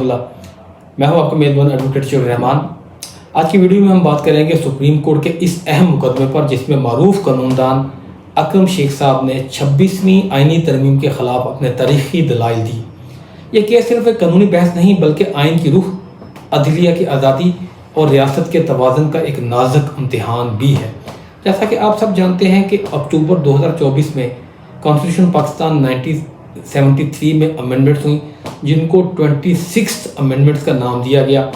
اللہ. میں ہوں آپ کا میزبان ایڈوکیٹ شیخ الرحمان. آج کی ویڈیو میں ہم بات کریں گے سپریم کورٹ کے اس اہم مقدمے پر جس میں معروف قانون دان اکرم شیخ صاحب نے 26ویں آئینی ترمیم کے خلاف اپنے تاریخی دلائل دی. یہ کیس صرف ایک قانونی بحث نہیں بلکہ آئین کی روح، عدلیہ کی آزادی اور ریاست کے توازن کا ایک نازک امتحان بھی ہے. جیسا کہ آپ سب جانتے ہیں کہ اکتوبر 2024 میں کانسٹیٹیوشن پاکستان 1973 میں امینڈمنٹس ہوئیں جن کو 26 امینڈمنٹس کا نام دیا گیا.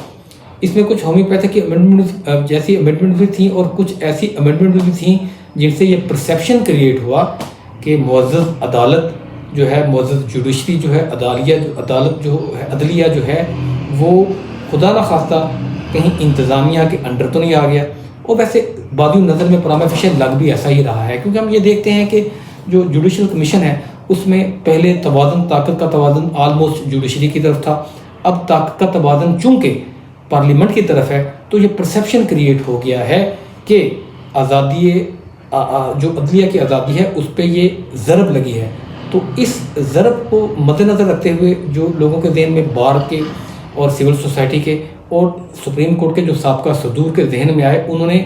اس میں کچھ ہومیوپیتھک کی امینڈمنٹس جیسی امینڈمنٹس بھی تھیں اور کچھ ایسی امینڈمنٹس بھی تھیں جن سے یہ پرسیپشن کریٹ ہوا کہ معزز عدالت جو ہے، معزز جوڈیشری جو ہے، عدلیہ جو ہے وہ خدا نخواستہ کہیں انتظامیہ کے انڈر تو نہیں آ گیا. اور ویسے بادی نظر میں پرامہ فیشے لگ بھی ایسا ہی رہا ہے، کیونکہ ہم یہ دیکھتے ہیں کہ جو جوڈیشل کمیشن ہے اس میں پہلے توازن، طاقت کا توازن آلموسٹ جوڈیشری کی طرف تھا. اب طاقت کا توازن چونکہ پارلیمنٹ کی طرف ہے تو یہ پرسیپشن کریٹ ہو گیا ہے کہ آزادی جو عدلیہ کی آزادی ہے اس پہ یہ ضرب لگی ہے. تو اس ضرب کو مد نظر رکھتے ہوئے جو لوگوں کے ذہن میں بار کے اور سول سوسائٹی کے اور سپریم کورٹ کے جو سابقہ صدور کے ذہن میں آئے، انہوں نے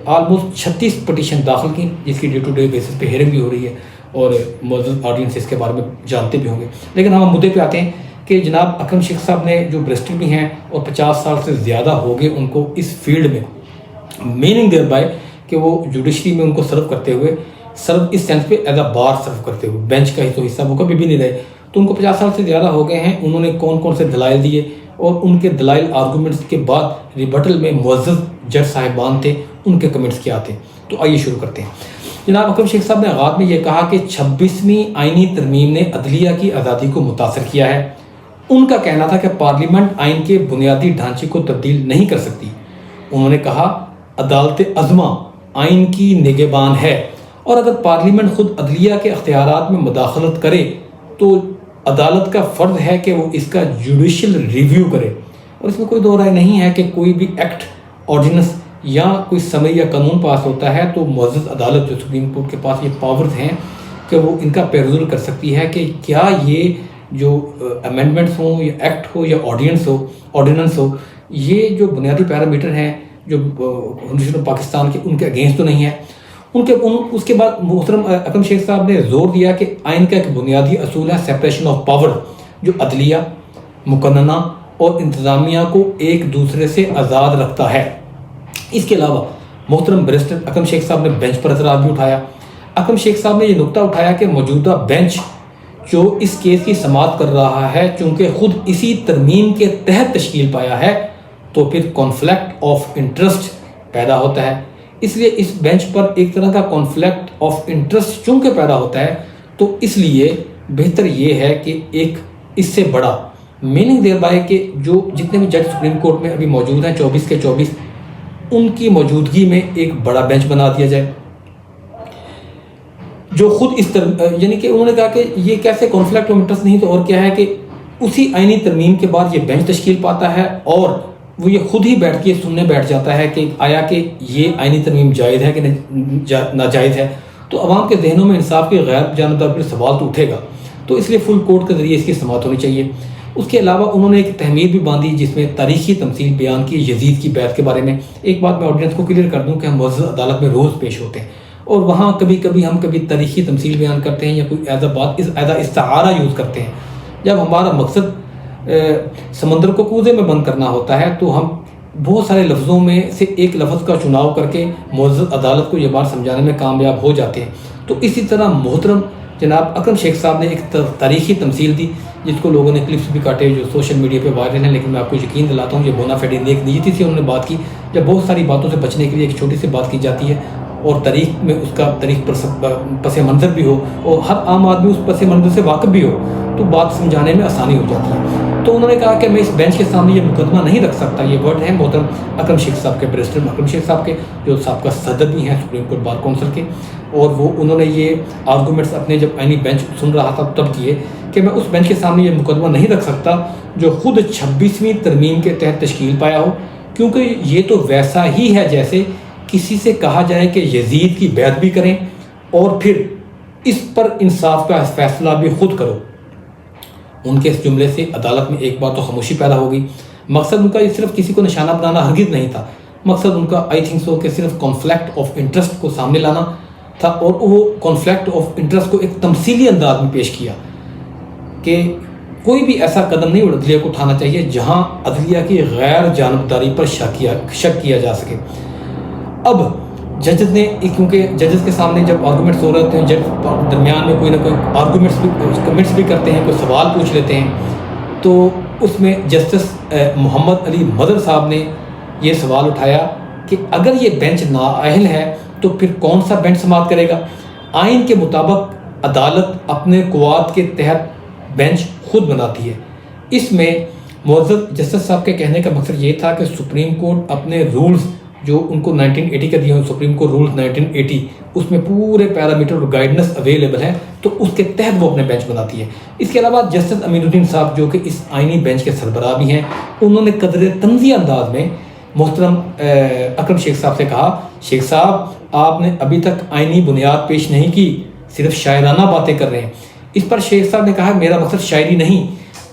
آلموسٹ 36 پٹیشن داخل کی جس کی ڈے ٹو ڈے بیسس پہ ہیئرنگ بھی ہو رہی ہے اور معزز آڈینس اس کے بارے میں جانتے بھی ہوں گے. لیکن ہم مدعے پہ آتے ہیں کہ جناب اکرم شیخ صاحب نے جو بیرسٹر بھی ہیں اور 50 سال سے زیادہ ہو گئے ان کو اس فیلڈ میں، میننگ دیر بائی کہ وہ جوڈیشری میں ان کو سرو کرتے ہوئے، سرو اس سینس پہ ایز اے بار سرو کرتے ہوئے، بینچ کا حصہ وہ کبھی بھی نہیں رہے. تو ان کو 50 سال سے زیادہ ہو گئے ہیں. انہوں نے کون کون سے دلائل دیے اور ان کے دلائل آرگومنٹس کے بعد ریبٹل میں معزز جج صاحبان تھے، ان کے کمنٹس کیا تھے. تو آئیے شروع کرتے ہیں. جناب اکرم شیخ صاحب نے آغاز میں یہ کہا کہ 26ویں آئینی ترمیم نے عدلیہ کی آزادی کو متاثر کیا ہے. ان کا کہنا تھا کہ پارلیمنٹ آئین کے بنیادی ڈھانچے کو تبدیل نہیں کر سکتی. انہوں نے کہا عدالت عظمیٰ آئین کی نگہبان ہے اور اگر پارلیمنٹ خود عدلیہ کے اختیارات میں مداخلت کرے تو عدالت کا فرض ہے کہ وہ اس کا جوڈیشل ریویو کرے. اور اس میں کوئی دو رائے نہیں ہے کہ کوئی بھی ایکٹ، آرڈیننس یا کوئی سمری یا قانون پاس ہوتا ہے تو معزز عدالت جو سپریم کورٹ کے پاس یہ پاورز ہیں کہ وہ ان کا پیروزل کر سکتی ہے کہ کیا یہ جو امینڈمنٹس ہوں یا ایکٹ ہو یا آرڈیننس ہو، یہ جو بنیادی پیرامیٹر ہیں جو کانسٹیٹیوشن پاکستان کے ان کے اگینسٹ تو نہیں ہے. اس کے بعد محترم اکرم شیخ صاحب نے زور دیا کہ آئین کا ایک بنیادی اصول ہے سیپریشن آف پاور، جو عدلیہ، مقننہ اور انتظامیہ کو ایک دوسرے سے آزاد رکھتا ہے. اس کے علاوہ محترم بیرسٹر اکرم شیخ صاحب نے بینچ پر اعتراض بھی اٹھایا. اکرم شیخ صاحب نے یہ نقطہ اٹھایا کہ موجودہ بینچ جو اس کیس کی سماعت کر رہا ہے چونکہ خود اسی ترمیم کے تحت تشکیل پایا ہے تو پھر کانفلکٹ آف انٹرسٹ پیدا ہوتا ہے. اس لیے اس بینچ پر ایک طرح کا کانفلکٹ آف انٹرسٹ چونکہ پیدا ہوتا ہے تو اس لیے بہتر یہ ہے کہ ایک اس سے بڑا میننگ دیر بائی کہ جو جتنے بھی جج سپریم کورٹ میں ابھی موجود ہیں 24 کے 24 ان کی موجودگی میں ایک بڑا بینچ بنا دیا جائے جو خود اس یعنی کہ انہوں نے کہا کہ یہ کیسے کانفلکٹ آف انٹرسٹ نہیں تو اور کیا ہے کہ اسی آئینی ترمیم کے بعد یہ بینچ تشکیل پاتا ہے اور وہ یہ خود ہی بیٹھ کے سننے بیٹھ جاتا ہے کہ آیا کہ یہ آئینی ترمیم جائز ہے کہ ناجائز ہے. تو عوام کے ذہنوں میں انصاف کی غیر جانبدار پر سوال تو اٹھے گا. تو اس لیے فل کورٹ کے ذریعے اس کی سماعت ہونی چاہیے. اس کے علاوہ انہوں نے ایک تحمید بھی باندھی جس میں تاریخی تمثیل بیان کی یزید کی بیعت کے بارے میں. ایک بات میں آڈینس کو کلیئر کر دوں کہ ہم معزز عدالت میں روز پیش ہوتے ہیں اور وہاں کبھی کبھی ہم تاریخی تمثیل بیان کرتے ہیں یا کوئی ایز استعارہ یوز کرتے ہیں. جب ہمارا مقصد سمندر کو کوزے میں بند کرنا ہوتا ہے تو ہم بہت سارے لفظوں میں سے ایک لفظ کا چناؤ کر کے معزز عدالت کو یہ بات سمجھانے میں کامیاب ہو جاتے ہیں. تو اسی طرح محترم جناب اکرم شیخ صاحب نے ایک تاریخی تمثیل دی جس کو لوگوں نے کلپس بھی کاٹے جو سوشل میڈیا پہ وائرل ہیں، لیکن میں آپ کو یقین دلاتا ہوں یہ بونا فیڈی نیک نیتی سے انہوں نے بات کی. جب بہت ساری باتوں سے بچنے کے لیے ایک چھوٹی سی بات کی جاتی ہے اور تاریخ میں اس کا تاریخ پس منظر بھی ہو اور ہر عام آدمی اس پس منظر سے واقف بھی ہو تو بات سمجھانے میں آسانی ہو جاتی ہے. تو انہوں نے کہا کہ میں اس بینچ کے سامنے یہ مقدمہ نہیں رکھ سکتا. یہ ورڈ ہے محترم اکرم شیخ صاحب کے، بیرسٹر اکرم شیخ صاحب کے جو سابقہ صدر بھی ہیں سپریم کورٹ بار کونسل کے. اور وہ انہوں نے یہ آرگومنٹس اپنے جب آئینی بینچ سن رہا تھا تب کیے کہ میں اس بینچ کے سامنے یہ مقدمہ نہیں رکھ سکتا جو خود 26ویں ترمیم کے تحت تشکیل پایا ہو، کیونکہ یہ تو ویسا ہی ہے جیسے کسی سے کہا جائے کہ یزید کی بیعت بھی کریں اور پھر اس پر انصاف کا فیصلہ بھی خود کرو. ان کے اس جملے سے عدالت میں ایک بار تو خاموشی پیدا ہو گئی. مقصد ان کا یہ صرف کسی کو نشانہ بنانا ہرگز نہیں تھا. مقصد ان کا آئی تھنک سو کہ صرف کانفلکٹ آف انٹرسٹ کو سامنے لانا تھا، اور وہ کانفلکٹ آف انٹرسٹ کو ایک تمثیلی انداز میں پیش کیا کہ کوئی بھی ایسا قدم نہیں عدلیہ کو اٹھانا چاہیے جہاں عدلیہ کی غیر جانبداری پر شک کیا جا سکے. اب ججز نے، کیونکہ ججز کے سامنے جب آرگومنٹس ہو رہے ہوتے ہیں، جج درمیان میں کوئی نہ کوئی کمنٹس بھی کرتے ہیں، کوئی سوال پوچھ لیتے ہیں، تو اس میں جسٹس محمد علی مدر صاحب نے یہ سوال اٹھایا کہ اگر یہ بینچ نااہل ہے تو پھر کون سا بینچ سماعت کرے گا؟ آئین کے مطابق عدالت اپنے قوات کے تحت بینچ خود بناتی ہے. اس میں معزز جسٹس صاحب کے کہنے کا مقصد یہ تھا کہ سپریم کورٹ اپنے رولز جو ان کو 1980 کا دیے ہیں، سپریم کورٹ رولز 1980، اس میں پورے پیرامیٹر اور گائیڈنس اویلیبل ہے، تو اس کے تحت وہ اپنے بینچ بناتی ہے. اس کے علاوہ جسٹس امین الدین صاحب جو کہ اس آئینی بینچ کے سربراہ بھی ہیں، انہوں نے قدر طنزیہ انداز میں محترم اکرم شیخ صاحب سے کہا، شیخ صاحب آپ نے ابھی تک آئینی بنیاد پیش نہیں کی، صرف شاعرانہ باتیں کر رہے ہیں. اس پر شیخ صاحب نے کہا میرا مقصد شاعری نہیں،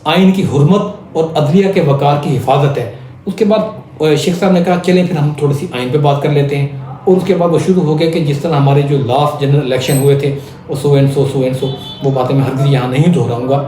آئین کی حرمت اور عدلیہ کے وقار کی حفاظت ہے. اس کے بعد شیخ صاحب نے کہا چلیں پھر ہم تھوڑی سی آئین پہ بات کر لیتے ہیں. اور اس کے بعد وہ شروع ہو گیا کہ جس طرح ہمارے جو لاسٹ جنرل الیکشن ہوئے تھے وہ سو اینڈ سو وہ باتیں میں ہرگز یہاں نہیں دہراؤں گا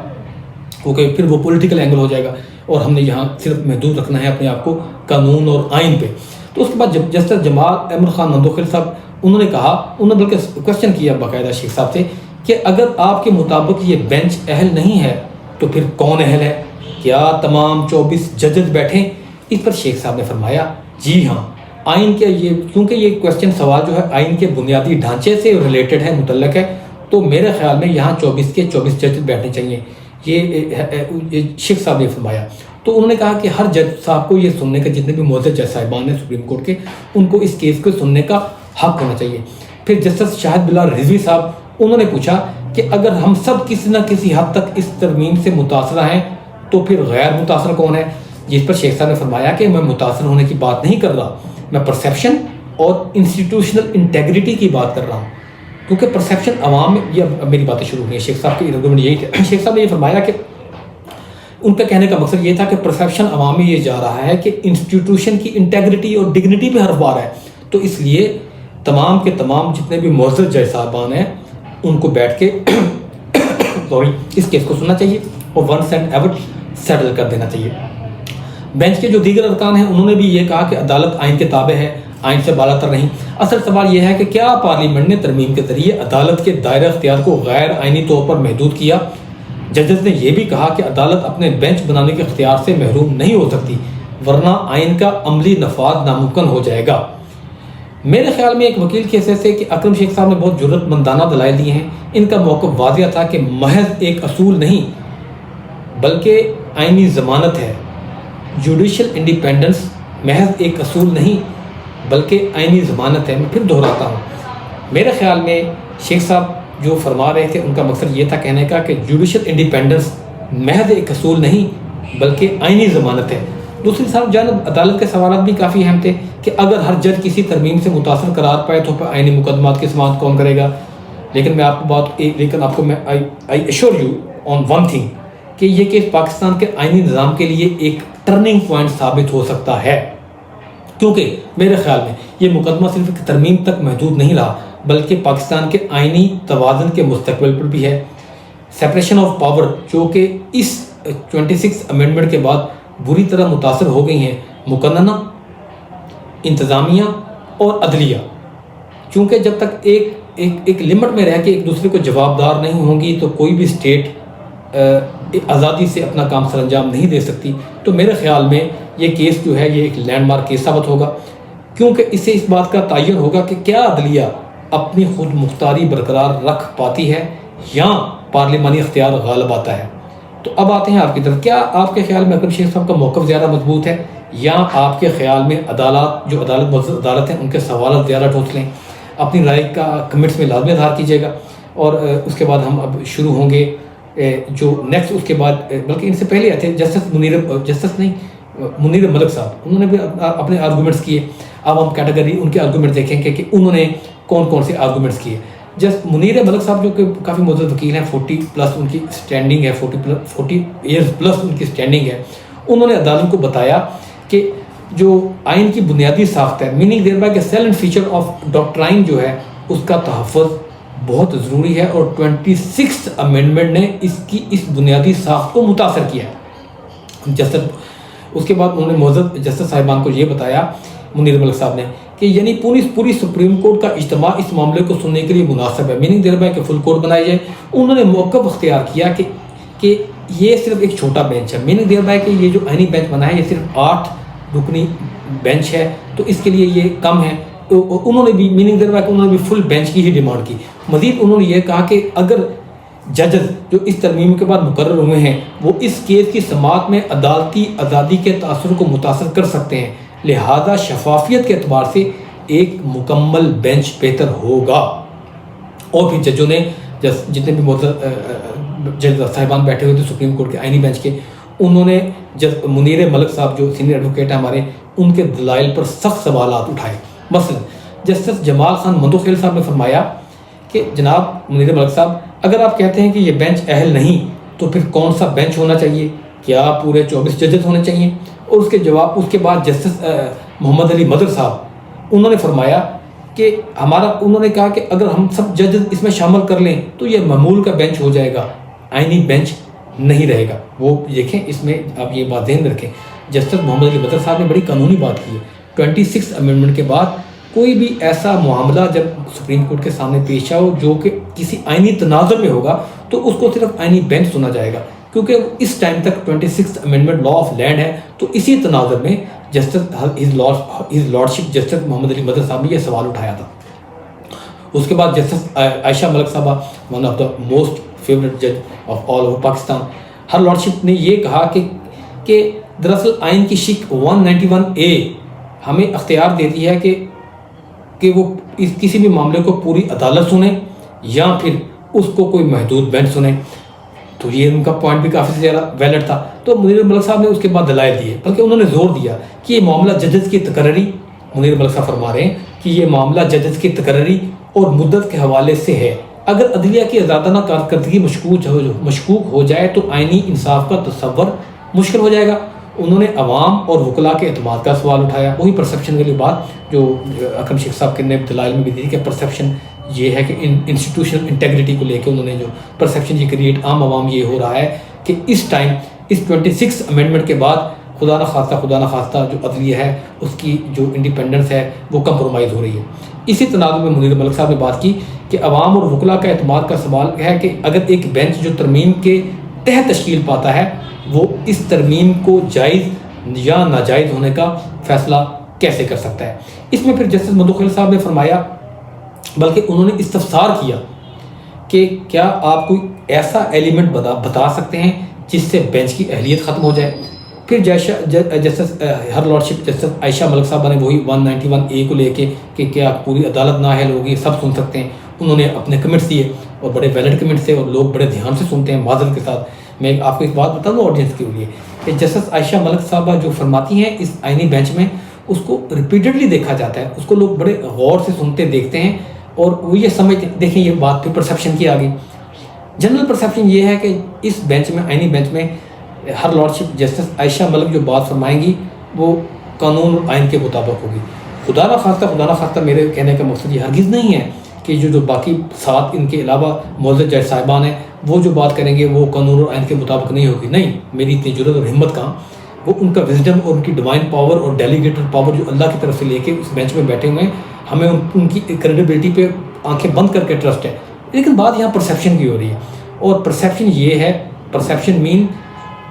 کیونکہ پھر وہ پولیٹیکل اینگل ہو جائے گا، اور ہم نے یہاں صرف محدود رکھنا ہے اپنے آپ کو قانون اور آئین پہ. تو اس کے بعد جسٹس جمال احمد خان نندوخیل صاحب انہوں نے کہا، انہوں نے بلکہ کوشچن کیا باقاعدہ شیخ صاحب سے کہ اگر آپ کے مطابق یہ بینچ اہل نہیں ہے تو پھر کون اہل ہے؟ کیا تمام 24 ججز بیٹھیں؟ اس پر شیخ صاحب نے فرمایا جی ہاں، آئین کے یہ کیونکہ یہ کوشچن سوال جو ہے آئین کے بنیادی ڈھانچے سے ریلیٹڈ ہے، متعلق ہے، تو میرے خیال میں یہاں 24 کے 24 ججز بیٹھنے چاہیے. یہ شیخ صاحب نے فرمایا. تو انہوں نے کہا کہ ہر جج صاحب کو یہ سننے کا، جتنے بھی معزز جج صاحبان ہیں سپریم کورٹ کے، ان کو اس کیس کو سننے کا حق ہونا چاہیے. پھر جسٹس شاہد بلال رضوی صاحب انہوں نے پوچھا کہ اگر ہم سب کسی نہ کسی حد تک اس ترمیم سے متاثرہ ہیں تو پھر غیر متاثر کون ہے؟ جس پر شیخ صاحب نے فرمایا کہ میں متاثر ہونے کی بات نہیں کر رہا، میں پرسیپشن اور انسٹیٹیوشنل انٹیگریٹی کی بات کر رہا ہوں، کیونکہ پرسیپشن عوام میں، یہ میری باتیں شروع ہوئی ہیں، شیخ صاحب کی آرگومنٹ یہی تھے. شیخ صاحب نے یہ فرمایا کہ ان کا کہنے کا مقصد یہ تھا کہ پرسیپشن عوام میں یہ جا رہا ہے کہ انسٹیٹیوشن کی انٹیگریٹی اور ڈگنیٹی پہ حرف بار ہے، تو اس لیے تمام کے تمام جتنے بھی معزز جج صاحبان ہیں ان کو بیٹھ کے اس کیس کو سننا چاہیے اور ونس اینڈ ایور سیٹل کر دینا چاہیے. بینچ کے جو دیگر ارکان ہیں انہوں نے بھی یہ کہا کہ عدالت آئین کے تابع ہے، آئین سے بالا تر نہیں. اصل سوال یہ ہے کہ کیا پارلیمنٹ نے ترمیم کے ذریعے عدالت کے دائرہ اختیار کو غیر آئینی طور پر محدود کیا؟ ججز نے یہ بھی کہا کہ عدالت اپنے بینچ بنانے کے اختیار سے محروم نہیں ہو سکتی، ورنہ آئین کا عملی نفاذ ناممکن ہو جائے گا. میرے خیال میں ایک وکیل کی حیثیت سے کہ اکرم شیخ صاحب نے بہت جرأت مندانہ دلائل دیے ہیں. ان کا موقف واضح تھا کہ محض ایک اصول نہیں بلکہ آئینی ضمانت ہے. جوڈیشل انڈیپینڈنس محض ایک اصول نہیں بلکہ آئینی ضمانت ہے. میں پھر دہراتا ہوں، میرے خیال میں شیخ صاحب جو فرما رہے تھے ان کا مقصد یہ تھا کہنے کا کہ جوڈیشل انڈیپینڈنس محض ایک اصول نہیں بلکہ آئینی ضمانت ہے. دوسری جانب عدالت کے سوالات بھی کافی اہم تھے کہ اگر ہر جج کسی ترمیم سے متاثر قرار پائے تو آئینی مقدمات کی سماعت کون کرے گا؟ لیکن آپ کو میں I assure you on one thing کہ یہ کیس پاکستان کے آئینی نظام کے لیے ایک ٹرننگ پوائنٹ ثابت ہو سکتا ہے، کیونکہ میرے خیال میں یہ مقدمہ صرف ایک ترمیم تک محدود نہیں رہا بلکہ پاکستان کے آئینی توازن کے مستقبل پر بھی ہے. سیپریشن آف پاور جو کہ اس 26 امینڈمنٹ کے بعد بری طرح متاثر ہو گئی ہیں، مقننہ، انتظامیہ اور عدلیہ، چونکہ جب تک ایک لمٹ میں رہ کے ایک دوسرے کو جوابدار نہیں ہوں گی تو کوئی بھی اسٹیٹ آزادی سے اپنا کام سر انجام نہیں دے سکتی. تو میرے خیال میں یہ کیس جو ہے یہ ایک لینڈ مارک کیس ثابت ہوگا، کیونکہ اس سے اس بات کا تعین ہوگا کہ کیا عدلیہ اپنی خود مختاری برقرار رکھ پاتی ہے یا پارلیمانی اختیار غالب آتا ہے. تو اب آتے ہیں آپ کی طرف. کیا آپ کے خیال میں اکرم شیخ صاحب کا موقف زیادہ مضبوط ہے یا آپ کے خیال میں عدالت ہیں ان کے سوالات زیادہ ٹھوس لیں؟ اپنی رائے کا کمنٹس میں لازمی اظہار کیجیے گا. اور اس کے بعد ہم اب شروع ہوں گے جو نیکسٹ، اس کے بعد بلکہ ان سے پہلے آتے ہیں منیر ملک صاحب، انہوں نے بھی اپنے آرگومنٹس کیے. اب ہم کیٹیگری ان کے آرگومنٹ دیکھیں کہ انہوں نے کون کون سے آرگومنٹس کیے. جسٹ منیر ملک صاحب جو کہ کافی معزز وکیل ہیں، 40+ ان کی اسٹینڈنگ ہے، 40 ایئرز پلس ان کی اسٹینڈنگ ہے، انہوں نے عدالت کو بتایا کہ جو آئین کی بنیادی ساخت ہے، میننگ دیر بائی کہ salient feature of doctrine جو ہے اس کا تحفظ بہت ضروری ہے، اور 26 امینڈمنٹ نے اس بنیادی ساخت کو متاثر کیا ہے۔ جسٹس اس کے بعد انہوں نے معزز جسٹس صاحبان کو یہ بتایا، منیر ملک صاحب نے، کہ یعنی پوری سپریم کورٹ کا اجتماع اس معاملے کو سننے کے لیے مناسب ہے، میننگ دیر بائی کہ فل کورٹ بنائی جائے۔ انہوں نے موقف اختیار کیا کہ یہ صرف ایک چھوٹا بینچ ہے، میننگ دیر بائی کہ یہ جو آئینی بینچ بنا ہے یہ صرف 8 رکنی بینچ ہے، تو اس کے لیے یہ کم ہے۔ تو انہوں نے بھی میننگ دیر بائی کہ انہوں نے بھی فل بینچ کی ہی ڈیمانڈ کی۔ مزید انہوں نے یہ کہا کہ اگر ججز جو اس ترمیم کے بعد مقرر ہوئے ہیں وہ اس کیس کی سماعت میں عدالتی آزادی کے تاثر کو متاثر کر سکتے ہیں، لہذا شفافیت کے اعتبار سے ایک مکمل بینچ بہتر ہوگا۔ اور پھر ججوں نے جتنے بھی جج صاحبان بیٹھے ہوئے تھے سپریم کورٹ کے آئینی بینچ کے، انہوں نے منیر ملک صاحب جو سینئر ایڈوکیٹ ہیں ہمارے، ان کے دلائل پر سخت سوالات اٹھائے۔ مثلا جسٹس جمال خان مندوخیل صاحب نے فرمایا کہ جناب منیر ملک صاحب، اگر آپ کہتے ہیں کہ یہ بینچ اہل نہیں تو پھر کون سا بینچ ہونا چاہیے؟ کیا پورے 24 ججز ہونے چاہیے؟ اور اس کے بعد جسٹس محمد علی مدر صاحب انہوں نے فرمایا کہ انہوں نے کہا کہ اگر ہم سب ججز اس میں شامل کر لیں تو یہ معمول کا بینچ ہو جائے گا، آئینی بینچ نہیں رہے گا۔ وہ دیکھیں، اس میں آپ یہ بات ذہن رکھیں، جسٹس محمد علی مدر صاحب نے بڑی قانونی بات کی ہے۔ 26 امینڈمنٹ کے بعد کوئی بھی ایسا معاملہ جب سپریم کورٹ کے سامنے پیش آؤ جو کہ کسی آئینی تناظر میں ہوگا تو اس کو صرف آئینی بینچ سنا جائے گا، کیونکہ اس ٹائم تک 26 امینڈمنٹ لا آف لینڈ ہے۔ تو اسی تناظر میں جسٹس ہز لارڈشپ جسٹس محمد علی مدر صاحب نے یہ سوال اٹھایا تھا۔ اس کے بعد جسٹس عائشہ ملک صاحبہ، one of the most favourite جج آف آل اوور پاکستان، ہر لارڈشپ نے یہ کہا کہ دراصل آئین کی شق 191A ہمیں اختیار دیتی ہے کہ وہ کسی بھی معاملے کو پوری عدالت سنیں یا پھر اس کو کوئی محدود بینچ سنیں۔ تو یہ ان کا پوائنٹ بھی کافی زیادہ ویلڈ تھا۔ تو منیر ملک صاحب نے اس کے بعد دلائل دیے، بلکہ انہوں نے زور دیا کہ یہ معاملہ ججز کی تقرری، منیر ملک صاحب فرما رہے ہیں کہ یہ معاملہ ججز کی تقرری اور مدت کے حوالے سے ہے۔ اگر عدلیہ کی آزادانہ کارکردگی مشکوک ہو جائے تو آئینی انصاف کا تصور مشکل ہو جائے گا۔ انہوں نے عوام اور وکلاء کے اعتماد کا سوال اٹھایا، وہی پرسیپشن والی بات جو اکرم شیخ صاحب کے نے دلائل میں بھی دی کہ پرسیپشن یہ ہے کہ انسٹیٹیوشنل انٹیگریٹی کو لے کے انہوں نے جو پرسیپشن یہ کریٹ عام عوام یہ ہو رہا ہے کہ اس ٹائم اس 26 امینڈمنٹ کے بعد خدا نہ خواستہ جو عدلیہ ہے اس کی جو انڈیپینڈنس ہے وہ کمپرومائز ہو رہی ہے۔ اسی تناظر میں منیر ملک صاحب نے بات کی کہ عوام اور وکلاء کا اعتماد کا سوال ہے کہ اگر ایک بینچ جو ترمیم کے تحت تشکیل پاتا ہے وہ اس ترمیم کو جائز یا ناجائز ہونے کا فیصلہ کیسے کر سکتا ہے۔ اس میں پھر جسٹس مندوخیل صاحب نے فرمایا، بلکہ انہوں نے استفسار کیا کہ کیا آپ کوئی ایسا ایلیمنٹ بتا سکتے ہیں جس سے بینچ کی اہلیت ختم ہو جائے۔ پھر جسٹس ہر لارڈشپ جسٹس عائشہ ملک صاحبہ نے وہی 191A کو لے کے کہ کیا پوری عدالت نااہل ہوگی، سب سن سکتے ہیں، انہوں نے اپنے کمنٹس دیے اور بڑے ویلڈ کمنٹس تھے اور لوگ بڑے دھیان سے سنتے ہیں معذرت کے ساتھ۔ میں آپ کو ایک بات بتا دوں آڈینس کے لیے کہ جسٹس عائشہ ملک صاحبہ جو فرماتی ہیں اس آئینی بینچ میں، اس کو ریپیٹڈلی دیکھا جاتا ہے، اس کو لوگ بڑے غور سے سنتے دیکھتے ہیں اور وہ یہ سمجھتے ہیں۔ دیکھیں یہ بات پھر پرسیپشن کی آگئی، جنرل پرسیپشن یہ ہے کہ اس بینچ میں آئینی بینچ میں ہر لارڈشپ جسٹس عائشہ ملک جو بات فرمائیں گی وہ قانون اور آئین کے مطابق ہوگی۔ خدا نہ خواستہ میرے کہنے کا مقصد یہ ہرگز نہیں ہے کہ جو باقی 7 ان کے علاوہ معزز جج صاحبان ہیں وہ جو بات کریں گے وہ قانون اور آئین کے مطابق نہیں ہوگی، نہیں، میری اتنی جرت اور ہمت کہاں، وہ ان کا وزڈم اور ان کی ڈیوائن پاور اور ڈیلیگیٹڈ پاور جو اللہ کی طرف سے لے کے اس بینچ میں بیٹھے ہوئے ہیں، ہمیں ان کی کریڈیبلٹی پہ آنکھیں بند کر کے ٹرسٹ ہے۔ لیکن بات یہاں پرسیپشن کی ہو رہی ہے، اور پرسیپشن یہ ہے، پرسیپشن مین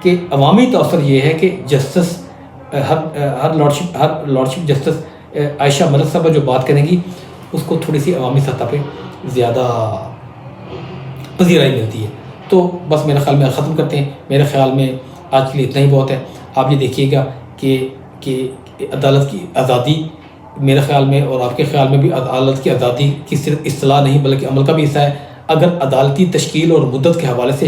کہ عوامی تاثر یہ ہے کہ جسٹس ہر لارڈشپ جسٹس عائشہ ملک صاحبہ جو بات کریں گی اس کو تھوڑی سی عوامی سطح پہ زیادہ پذیرائی ملتی ہے۔ تو بس میرے خیال میں ختم کرتے ہیں، میرے خیال میں آج کے لیے اتنا ہی بہت ہے۔ آپ یہ دیکھیے گا کہ عدالت کی آزادی میرے خیال میں اور آپ کے خیال میں بھی عدالت کی آزادی کی صرف اصطلاح نہیں بلکہ عمل کا بھی حصہ ہے۔ اگر عدالتی تشکیل اور مدت کے حوالے سے